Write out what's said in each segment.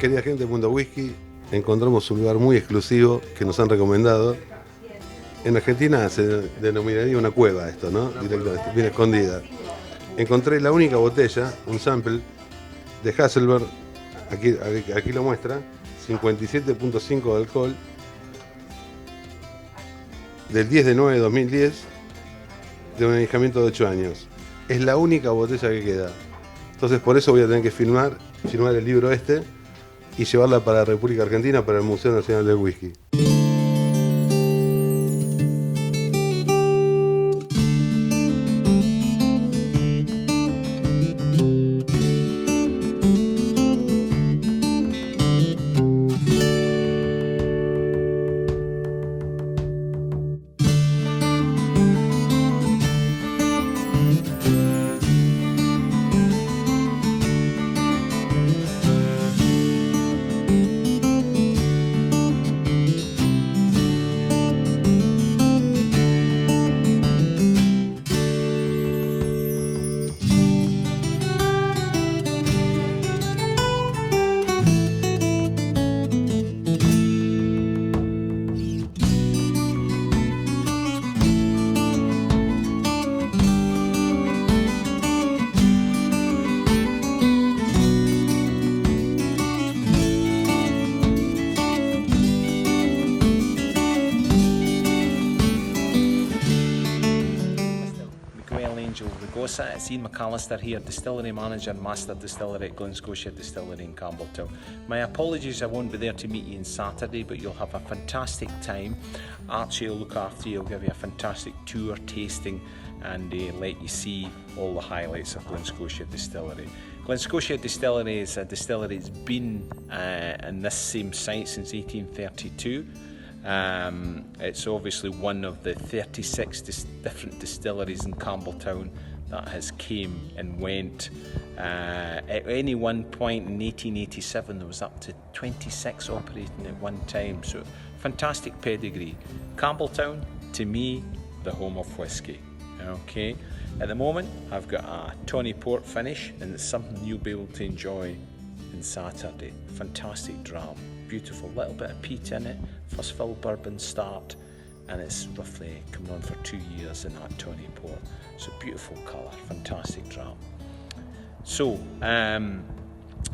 Querida gente del mundo whisky, encontramos un lugar muy exclusivo que nos han recomendado. En Argentina se denominaría una cueva esto, ¿no? Directamente, bien escondida. Encontré la única botella, un sample de Hasselberg, aquí lo muestra, 57.5 de alcohol, del 10 de 9 de 2010, de un añejamiento de 8 años. Es la única botella que queda. Entonces por eso voy a tener que firmar el libro y llevarla para la República Argentina, para el Museo Nacional del Whisky. It's Ian McAllister here, Distillery Manager and Master Distiller at Glen Scotia Distillery in Campbeltown. My apologies I won't be there to meet you on Saturday, but you'll have a fantastic time. Archie will look after you, he'll give you a fantastic tour, tasting, and let you see all the highlights of Glen Scotia Distillery. Glen Scotia Distillery is a distillery that's been in this same site since 1832. It's obviously one of the 36 different distilleries in Campbeltown that has came and went. At any one point in 1887 there was up to 26 operating at one time, so fantastic pedigree. Campbeltown, to me, the home of whisky. Okay, at the moment I've got a tawny port finish, and it's something you'll be able to enjoy on Saturday. Fantastic dram, beautiful, little bit of peat in it, first fill bourbon start, and it's roughly coming on for 2 years in that tawny port. So beautiful colour, fantastic dram. So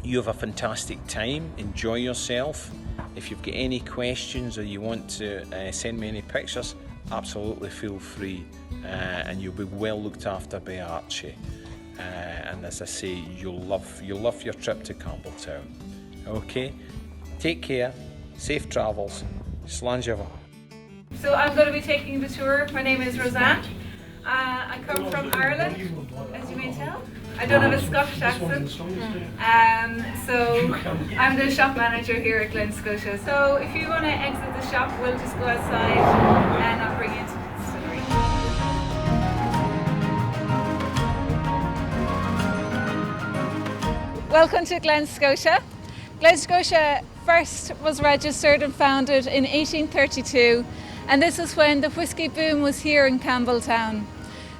you have a fantastic time, enjoy yourself. If you've got any questions or you want to send me any pictures, absolutely feel free, and you'll be well looked after by Archie. And as I say, you'll love your trip to Campbeltown. Okay, take care, safe travels, slàinte mhath. So I'm going to be taking the tour. My name is Roseanne. I come from Ireland, as you may tell. I don't have a Scottish accent. So I'm the shop manager here at Glen Scotia. So if you want to exit the shop, we'll just go outside and I'll bring you into the distillery. Welcome to Glen Scotia. Glen Scotia first was registered and founded in 1832, and this is when the whisky boom was here in Campbeltown.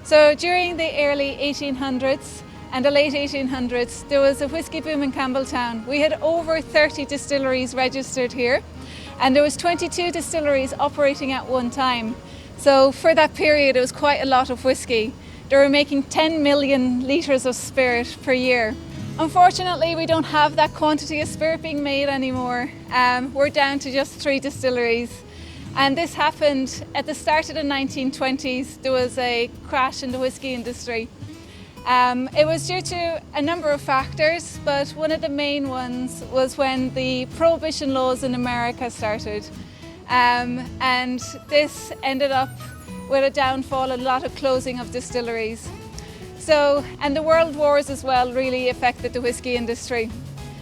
So during the early 1800s and the late 1800s, there was a whisky boom in Campbeltown. We had over 30 distilleries registered here, and there was 22 distilleries operating at one time. So for that period, it was quite a lot of whisky. They were making 10 million litres of spirit per year. Unfortunately, we don't have that quantity of spirit being made anymore. We're down to just 3 distilleries. And this happened at the start of the 1920s. There was a crash in the whisky industry. It was due to a number of factors, but one of the main ones was when the prohibition laws in America started. And this ended up with a downfall, a lot of closing of distilleries. So, and the world wars as well really affected the whisky industry.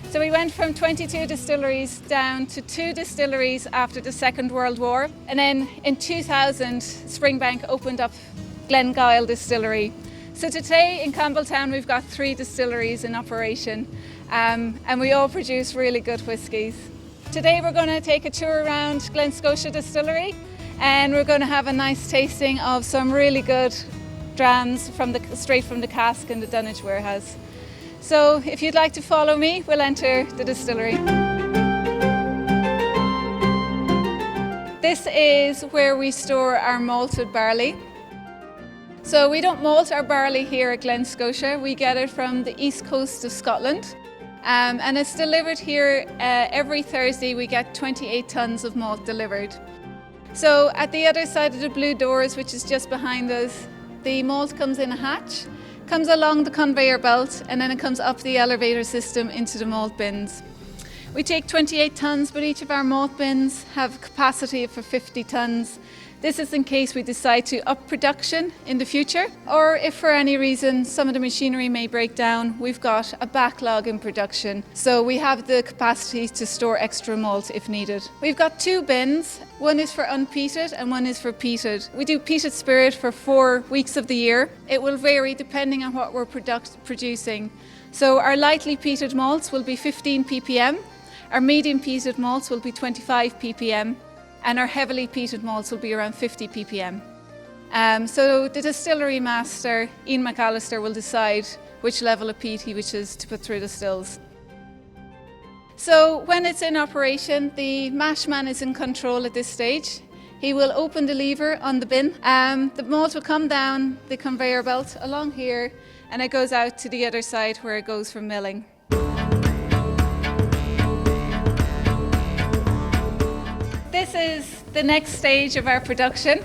So we went from 22 distilleries down to 2 distilleries after the Second World War. And then in 2000, Springbank opened up Glengyle Distillery. So today in Campbeltown, we've got 3 distilleries in operation, and we all produce really good whiskies. Today we're going to take a tour around Glen Scotia Distillery, and we're going to have a nice tasting of some really good drams straight from the cask in the dunnage warehouse. So if you'd like to follow me, we'll enter the distillery. This is where we store our malted barley. So we don't malt our barley here at Glen Scotia. We get it from the east coast of Scotland. And it's delivered here every Thursday. We get 28 tonnes of malt delivered. So at the other side of the blue doors, which is just behind us, the malt comes in a hatch, comes along the conveyor belt, and then it comes up the elevator system into the malt bins. We take 28 tonnes, but each of our malt bins have capacity for 50 tonnes. This is in case we decide to up production in the future, or if for any reason some of the machinery may break down, we've got a backlog in production. So we have the capacity to store extra malt if needed. We've got 2 bins. One is for unpeated and one is for peated. We do peated spirit for 4 weeks of the year. It will vary depending on what we're producing. So our lightly peated malts will be 15 ppm, our medium peated malts will be 25 ppm, and our heavily peated malts will be around 50 ppm. So the distillery master, Ian McAllister, will decide which level of peat he wishes to put through the stills. So when it's in operation, the mash man is in control at this stage. He will open the lever on the bin. The malt will come down the conveyor belt along here, and it goes out to the other side where it goes for milling. This is the next stage of our production.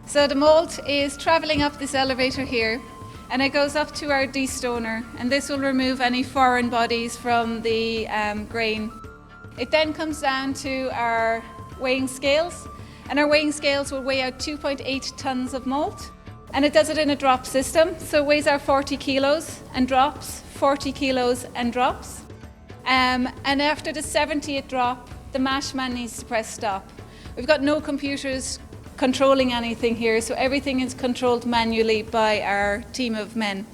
So the malt is travelling up this elevator here, and it goes up to our destoner, and this will remove any foreign bodies from the grain. It then comes down to our weighing scales, and our weighing scales will weigh out 2.8 tonnes of malt, and it does it in a drop system, so it weighs out 40 kilos and drops, 40 kilos and drops. And after the 70th drop, the mash man needs to press stop. We've got no computers controlling anything here, so everything is controlled manually by our team of men.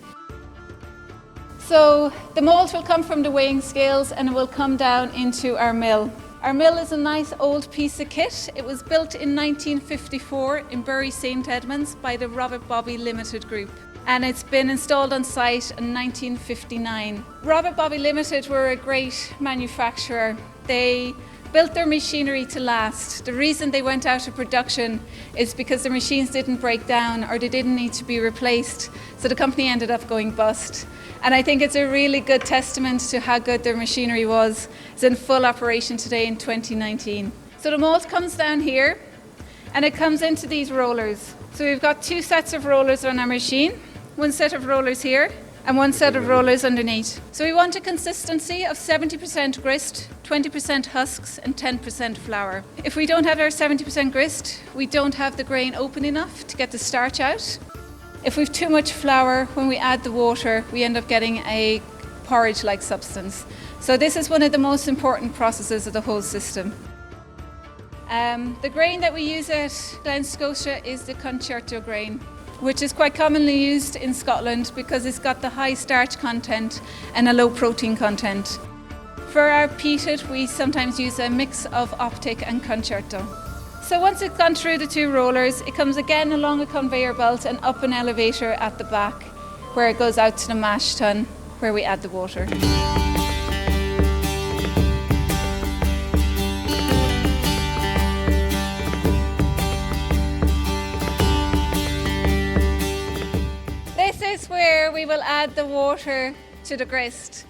So the malt will come from the weighing scales and it will come down into our mill. Our mill is a nice old piece of kit. It was built in 1954 in Bury St Edmunds by the Robert Bobby Limited Group, and it's been installed on site in 1959. Robert Bobby Limited were a great manufacturer. They built their machinery to last. The reason they went out of production is because the machines didn't break down or they didn't need to be replaced, so the company ended up going bust. And I think it's a really good testament to how good their machinery was. It's in full operation today in 2019. So the malt comes down here and it comes into these rollers. So we've got 2 sets of rollers on our machine, 1 set of rollers here and 1 set of rollers underneath. So we want a consistency of 70% grist, 20% husks and 10% flour. If we don't have our 70% grist, we don't have the grain open enough to get the starch out. If we've too much flour, when we add the water, we end up getting a porridge-like substance. So this is one of the most important processes of the whole system. The grain that we use at Glen Scotia is the concerto grain, which is quite commonly used in Scotland because it's got the high starch content and a low protein content. For our peated, we sometimes use a mix of optic and concerto. So once it's gone through the 2 rollers, it comes again along a conveyor belt and up an elevator at the back, where it goes out to the mash tun, where we add the water. This is where we will add the water to the grist.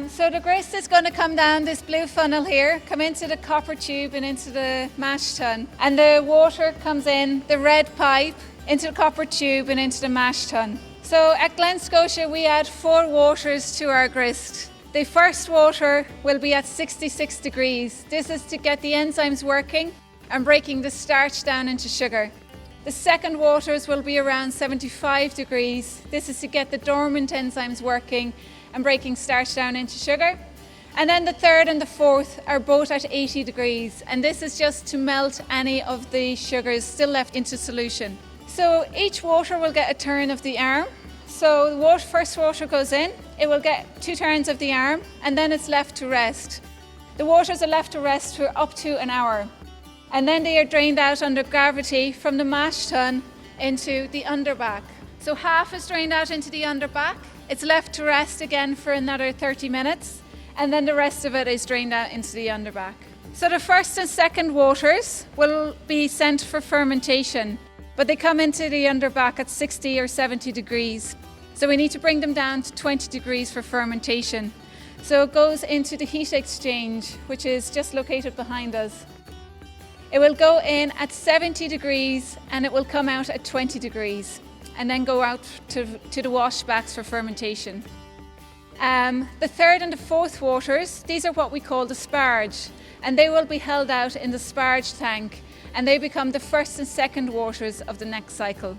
So the grist is going to come down this blue funnel here, come into the copper tube and into the mash tun. And the water comes in the red pipe into the copper tube and into the mash tun. So at Glen Scotia we add 4 waters to our grist. The first water will be at 66 degrees. This is to get the enzymes working and breaking the starch down into sugar. The second waters will be around 75 degrees. This is to get the dormant enzymes working and breaking starch down into sugar. And then the third and the fourth are both at 80 degrees. And this is just to melt any of the sugars still left into solution. So each water will get a turn of the arm. So the first water goes in, it will get 2 turns of the arm, and then it's left to rest. The waters are left to rest for up to an hour. And then they are drained out under gravity from the mash tun into the underback. So half is drained out into the underback. It's left to rest again for another 30 minutes, and then the rest of it is drained out into the underback. So the first and second waters will be sent for fermentation, but they come into the underback at 60 or 70 degrees. So we need to bring them down to 20 degrees for fermentation. So it goes into the heat exchange, which is just located behind us. It will go in at 70 degrees and it will come out at 20 degrees and then go out to the washbacks for fermentation. The third and the fourth waters, these are what we call the sparge, and they will be held out in the sparge tank and they become the first and second waters of the next cycle.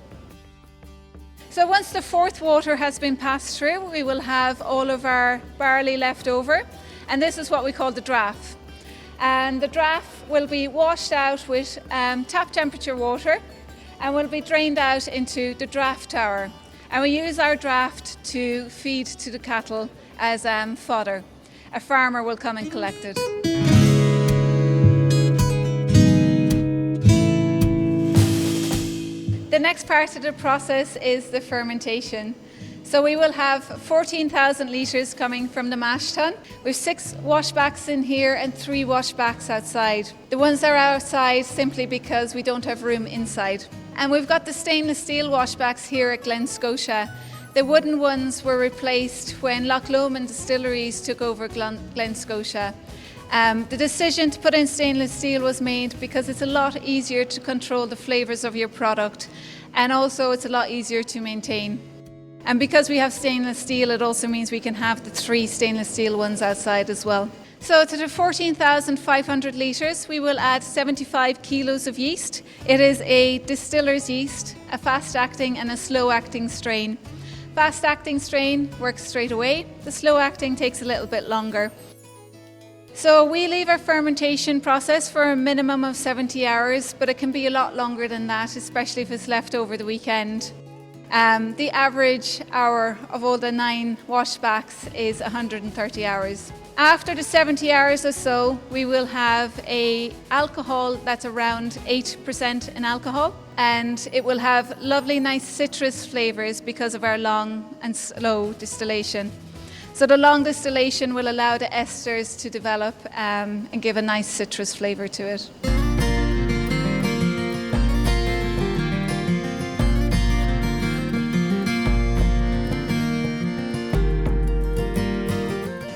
So once the fourth water has been passed through, we will have all of our barley left over, and this is what we call the draff. And the draff will be washed out with tap temperature water and will be drained out into the draft tower. And we use our draft to feed to the cattle as fodder. A farmer will come and collect it. The next part of the process is the fermentation. So we will have 14,000 litres coming from the mash tun. We have 6 washbacks in here and 3 washbacks outside. The ones that are outside simply because we don't have room inside. And we've got the stainless steel washbacks here at Glen Scotia. The wooden ones were replaced when Loch Lomond Distilleries took over Glen Scotia. The decision to put in stainless steel was made because it's a lot easier to control the flavours of your product, and also it's a lot easier to maintain. And because we have stainless steel, it also means we can have the 3 stainless steel ones outside as well. So to the 14,500 litres, we will add 75 kilos of yeast. It is a distiller's yeast, a fast-acting and a slow-acting strain. Fast-acting strain works straight away. The slow-acting takes a little bit longer. So we leave our fermentation process for a minimum of 70 hours, but it can be a lot longer than that, especially if it's left over the weekend. The average hour of all the 9 washbacks is 130 hours. After the 70 hours or so, we will have an alcohol that's around 8% in alcohol, and it will have lovely, nice citrus flavours because of our long and slow distillation. So the long distillation will allow the esters to develop and give a nice citrus flavour to it.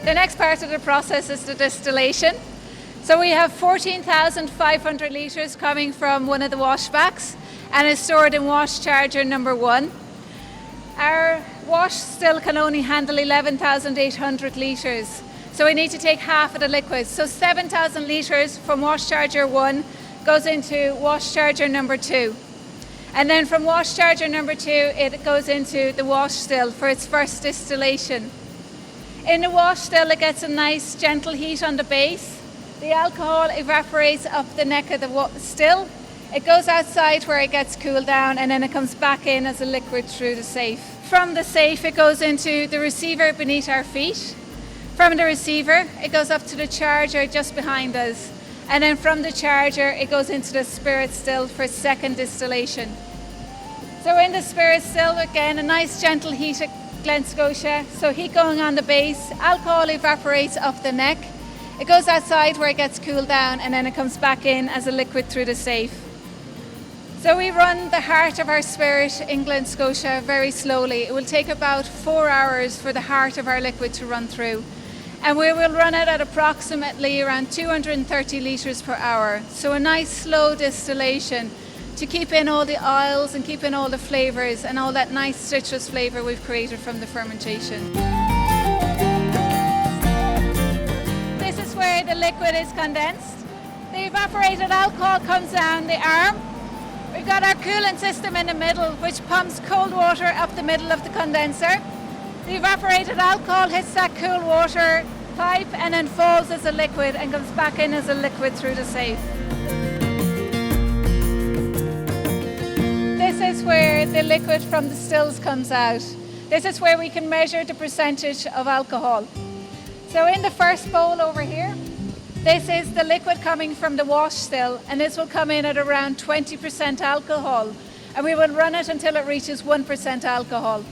The next part of the process is the distillation. So we have 14,500 litres coming from one of the washbacks and is stored in wash charger number 1. Our wash still can only handle 11,800 litres, so we need to take half of the liquid. So 7,000 litres from wash charger 1 goes into wash charger number 2. And then from wash charger number 2, it goes into the wash still for its first distillation. In the wash still, it gets a nice gentle heat on the base. The alcohol evaporates up the neck of the still. It goes outside where it gets cooled down, and then it comes back in as a liquid through the safe. From the safe, it goes into the receiver beneath our feet. From the receiver, it goes up to the charger just behind us. And then from the charger, it goes into the spirit still for second distillation. So in the spirit still, again, a nice gentle heat at Glen Scotia. So heat going on the base, alcohol evaporates up the neck. It goes outside where it gets cooled down, and then it comes back in as a liquid through the safe. So we run the heart of our spirit in Glen Scotia very slowly. It will take about 4 hours for the heart of our liquid to run through. And we will run it at approximately around 230 litres per hour. So a nice slow distillation to keep in all the oils and keep in all the flavours and all that nice citrus flavour we've created from the fermentation. This is where the liquid is condensed. The evaporated alcohol comes down the arm. We've got our coolant system in the middle, which pumps cold water up the middle of the condenser. The evaporated alcohol hits that cool water pipe and then falls as a liquid and comes back in as a liquid through the safe. This is where the liquid from the stills comes out. This is where we can measure the percentage of alcohol. So in the first bowl over here, this is the liquid coming from the wash still, and this will come in at around 20% alcohol, and we will run it until it reaches 1% alcohol.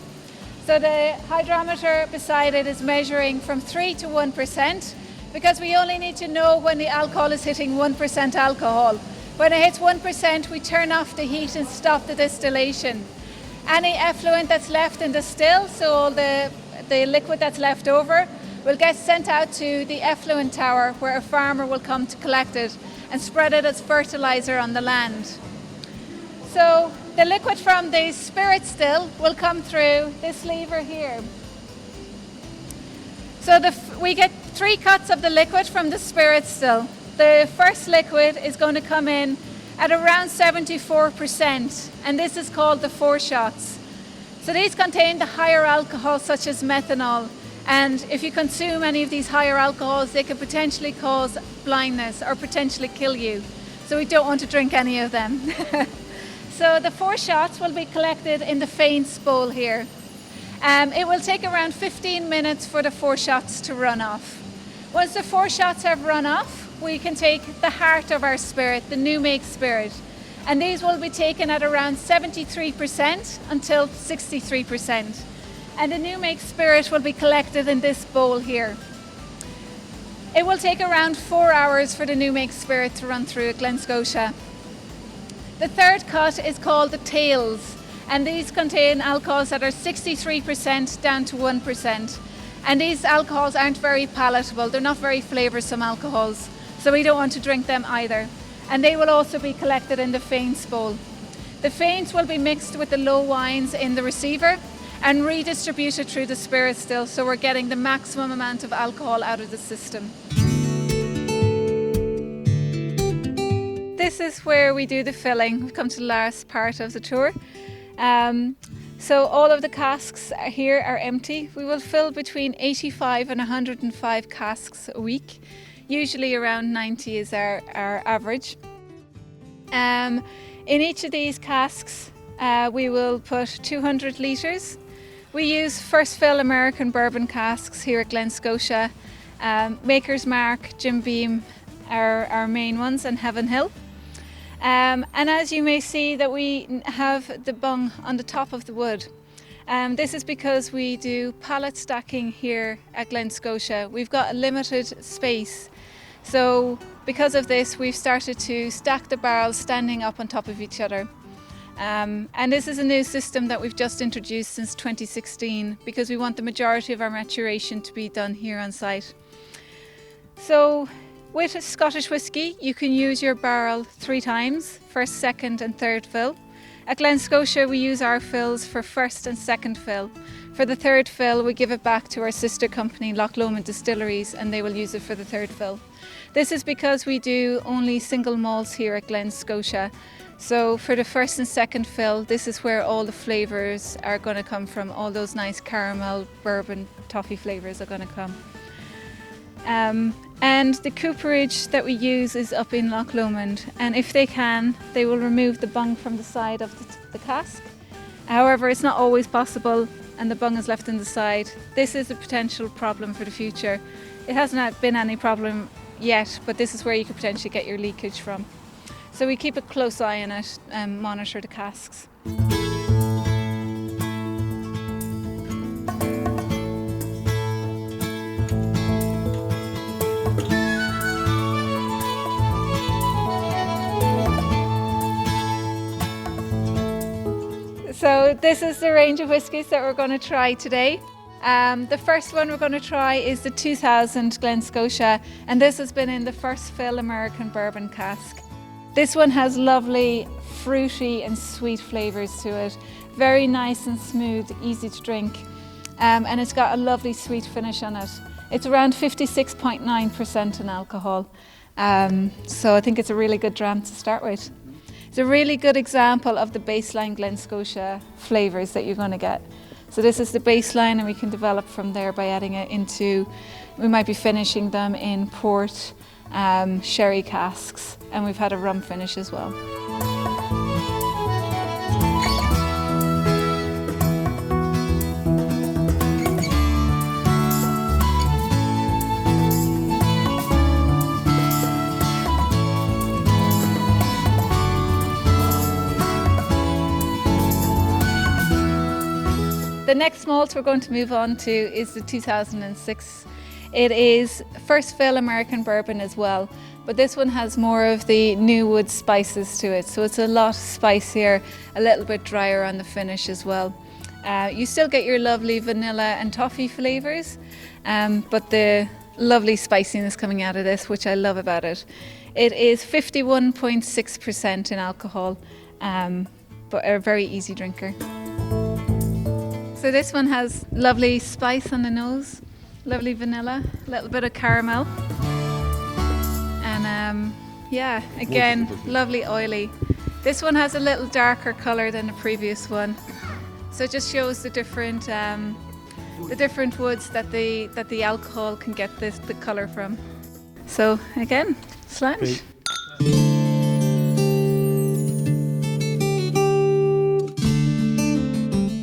So the hydrometer beside it is measuring from 3 to 1%. because we only need to know when the alcohol is hitting 1% alcohol. When it hits 1%, we turn off the heat and stop the distillation. Any effluent that's left in the still, so all the liquid that's left over, will get sent out to the effluent tower where a farmer will come to collect it and spread it as fertilizer on the land. So the liquid from the spirit still will come through this lever here. So we get 3 cuts of the liquid from the spirit still. The first liquid is going to come in at around 74%, and this is called the 4 shots. So these contain the higher alcohols such as methanol, and if you consume any of these higher alcohols, they could potentially cause blindness or potentially kill you. So we don't want to drink any of them. So the 4 shots will be collected in the Faints bowl here. It will take around 15 minutes for the 4 shots to run off. Once the 4 shots have run off, we can take the heart of our spirit, the new make spirit, and these will be taken at around 73% until 63%. And the new make spirit will be collected in this bowl here. It will take around 4 hours for the new make spirit to run through at Glen Scotia. The third cut is called the tails, and these contain alcohols that are 63% down to 1%. And these alcohols aren't very palatable, they're not very flavoursome alcohols, so we don't want to drink them either. And they will also be collected in the Faints bowl. The Faints will be mixed with the low wines in the receiver and redistributed through the spirit still, so we're getting the maximum amount of alcohol out of the system. This is where we do the filling. We've come to the last part of the tour. So all of the casks here are empty. We will fill between 85 and 105 casks a week. Usually around 90 is our average. In each of these casks, we will put 200 litres. We use first fill American bourbon casks here at Glen Scotia. Maker's Mark, Jim Beam are our main ones, and Heaven Hill. And as you may see that we have the bung on the top of the wood. This is because we do pallet stacking here at Glen Scotia. We've got a limited space. So because of this, we've started to stack the barrels standing up on top of each other. And this is a new system that we've just introduced since 2016 because we want the majority of our maturation to be done here on site. So with a Scottish whisky, you can use your barrel 3 times, first, second and third fill. At Glen Scotia, we use our fills for first and second fill. For the third fill, we give it back to our sister company, Loch Lomond Distilleries, and they will use it for the third fill. This is because we do only single malts here at Glen Scotia. So for the first and second fill, this is where all the flavours are going to come from. All those nice caramel, bourbon, toffee flavours are going to come. And the cooperage that we use is up in Loch Lomond, and if they can, they will remove the bung from the side of the cask. However, it's not always possible, and the bung is left in the side. This is a potential problem for the future. It hasn't been any problem yet, but this is where you could potentially get your leakage from. So we keep a close eye on it and monitor the casks. So this is the range of whiskies that we're going to try today. The first one we're going to try is the 2000 Glen Scotia, and this has been in the first fill American bourbon cask. This one has lovely fruity and sweet flavours to it. Very nice and smooth, easy to drink, and it's got a lovely sweet finish on it. It's around 56.9% in alcohol, so I think it's a really good dram to start with. It's a really good example of the baseline Glen Scotia flavours that you're going to get. So this is the baseline, and we can develop from there by adding it into, we might be finishing them in port, sherry casks, and we've had a rum finish as well. The next malt we're going to move on to is the 2006. It is first fill American bourbon as well, but this one has more of the new wood spices to it, so it's a lot spicier, a little bit drier on the finish as well. You still get your lovely vanilla and toffee flavours, but the lovely spiciness coming out of this, which I love about it. It is 51.6% in alcohol, but a very easy drinker. So this one has lovely spice on the nose, lovely vanilla, a little bit of caramel, and yeah, again, lovely oily. This one has a little darker colour than the previous one, so it just shows the different woods that the alcohol can get the colour from. So again, slange. Okay.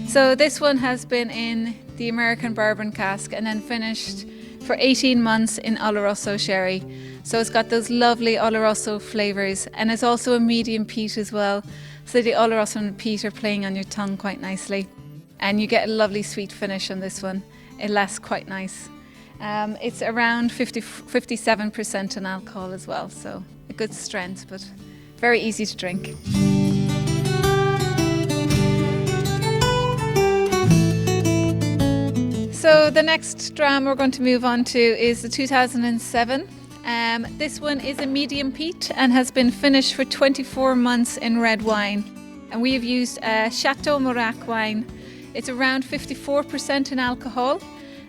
So this one has been in the American bourbon cask and then finished for 18 months in Oloroso sherry. So it's got those lovely Oloroso flavours, and it's also a medium peat as well. So the Oloroso and peat are playing on your tongue quite nicely. And you get a lovely sweet finish on this one. It lasts quite nice. It's around 57% in alcohol as well, so a good strength, but very easy to drink. So the next dram we're going to move on to is the 2007. This one is a medium peat and has been finished for 24 months in red wine. And we have used Chateau Morac wine. It's around 54% in alcohol.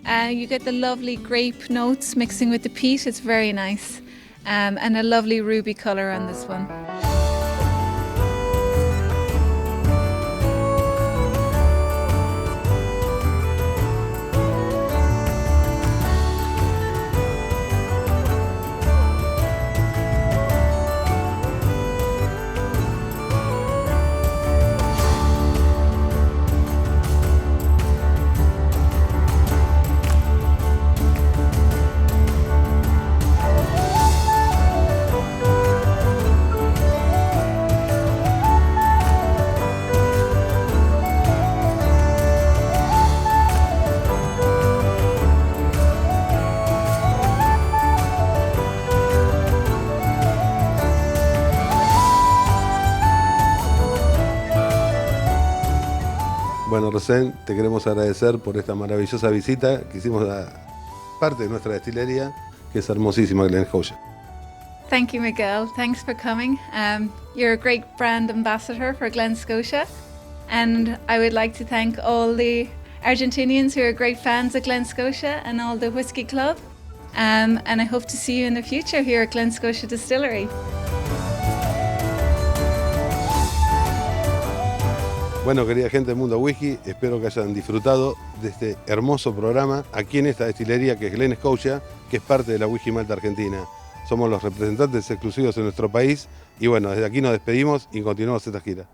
You get the lovely grape notes mixing with the peat. It's very nice. And a lovely ruby colour on this one. Bueno, Rosén, te queremos agradecer por esta maravillosa visita que hicimos a parte de nuestra destilería, que es hermosísima, Glen Scotia. Thank you, Miguel. Thanks for coming. You're a great brand ambassador for Glen Scotia, and I would like to thank all the Argentinians who are great fans of Glen Scotia and all the Whisky Club. And I hope to see you in the future here at Glen Scotia Distillery. Bueno, querida gente del Mundo Whisky, espero que hayan disfrutado de este hermoso programa aquí en esta destilería que es Glen Scotia, que es parte de la Whisky Malt Argentina. Somos los representantes exclusivos en nuestro país y bueno, desde aquí nos despedimos y continuamos esta gira.